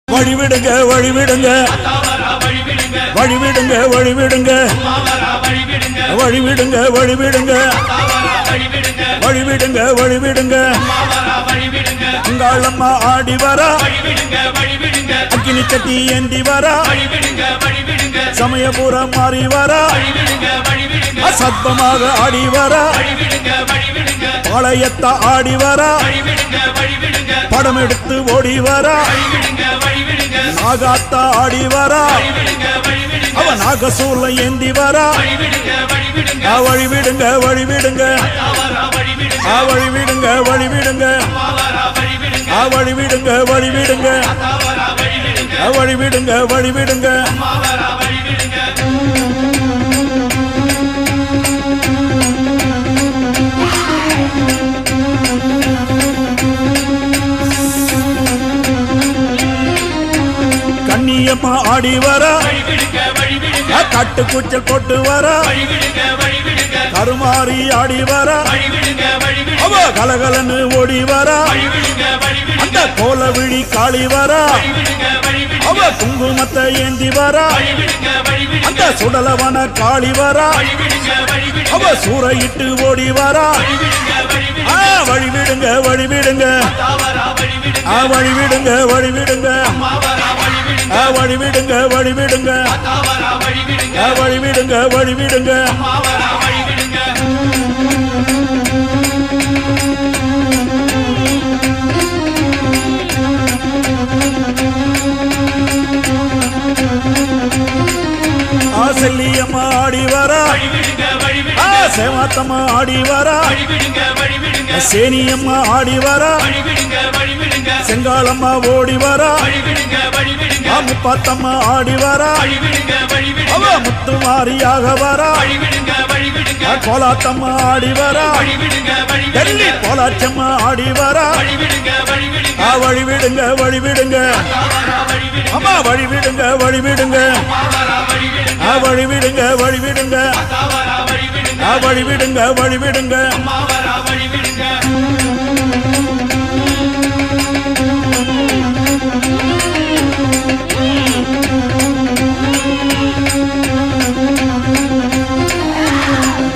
வழிவிடுங்க வழிவிடுங்க வழிவிடுங்க வழிவிடுங்க வழிவிடுங்க வழிவிடுங்க வழிவிடுங்க வழிவிடுங்க அங்காளம்மா ஆடி வரா அக்கினி சட்டி ஏந்தி வரா சமயபுரம் மாறி வரா அசத்தமாக ஆடி வரா பாளையத்த ஆடி வரா படம் எடுத்து ஓடி வரா நாகாத்தா ஆடி வரா அவ நாகசூல ஏந்தி வரா வழிவிடுங்க வழிவிடுங்க வழிவிடுங்க வழிவிடுங்க வழிவிடுங்க வழிவிடுங்க வழிவிடுங்க வழிவிடுங்க கண்ணியம்மா ஆடி வரா கட்டு கூச்சல் போட்டு வரா கருமாறி ஆடி வரா அவ கலகலன்னு ஓடி வரா அந்த கோல விழி காளி வரா அவ குங்குமத்தை ஏந்தி வரா அந்த சுடலவன காளி வரா அவ சூறையிட்டு ஓடி வரா வழிவிடுங்க வழிவிடுங்க வழிவிடுங்க வழிவிடுங்க வழிவிடுங்க வழிவிடுங்க வழிவிடுங்க வழிவிடுங்க செல்லியம்மா ஆடி வரா சேவாத்தம்மா ஆடி வரா சேனியம்மா ஆடி வரா செங்காலம்மா ஓடி வரா முப்பாத்தம்மா ஆடி வரா அவ முத்துமாரியாக வரா கோலாத்தம்மா ஆடி வரா டெல்லி கோலாச்சம்மா ஆடி வரா வழிவிடுங்க வழிவிடுங்க அம்மா வழிவிடுங்க வழிவிடுங்க வழிவிடுங்க வழிவிடுங்க வழிவிடுங்க வழிவிடுங்க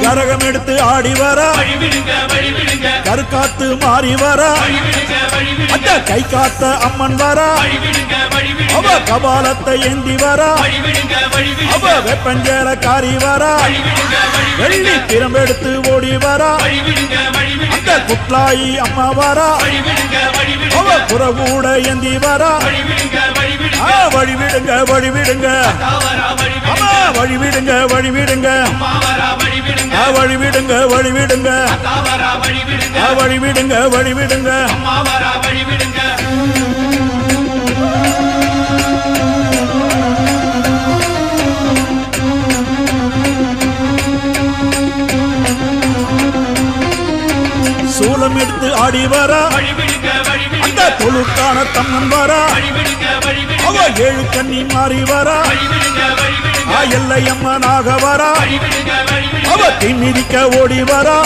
கரகம் எடுத்து ஆடி வரா கருக்காத்து மாறி வரா அந்த கை காத்த அம்மன் வரா அவ கபாலத்தை ஏந்தி வரா அவ வெப்பஞ்சேர காரி வரா வெள்ளி திறம்பெடுத்து ஓடி வரா அந்த குட்லாயி அம்மா வரா அவ புறகூட ஏந்தி வரா வழிவிடுங்க வழிவிடுங்க அம்மா வழிவிடுங்க வழிவிடுங்க வழிவிடுங்க வழிவிடுங்க வழிவிடுங்க வழிவிடுங்க சூலம் எடுத்து ஆடி வரா அந்த தொழுக்கான தம்மன் வரா அவ ஏழு கண்ணி மாறி வரா எல்லையம்மனாக வரா அவ தீமிதிக்க ஓடி வரா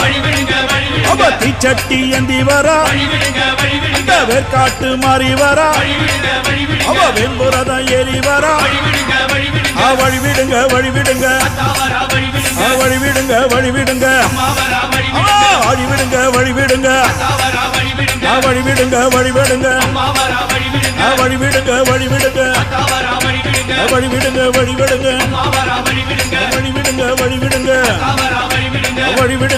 அவ தீச்சட்டி ஏந்தி வரா அந்த வேர்காட்டு மாறி வரா அவ வெண்புரத ஏறி வரா வழிவிடுங்க வழிவிடுங்க வழிவிடுங்க வழிவிடுங்க வழிவிடுங்க வழிவிடுங்க வழிவிடுங்க வழிவிடுங்க வழிவிடுங்க வழிவிடுங்க வழிவிடுங்க வழிவிடுங்க வழிவிடுங்க வழிவிடுங்க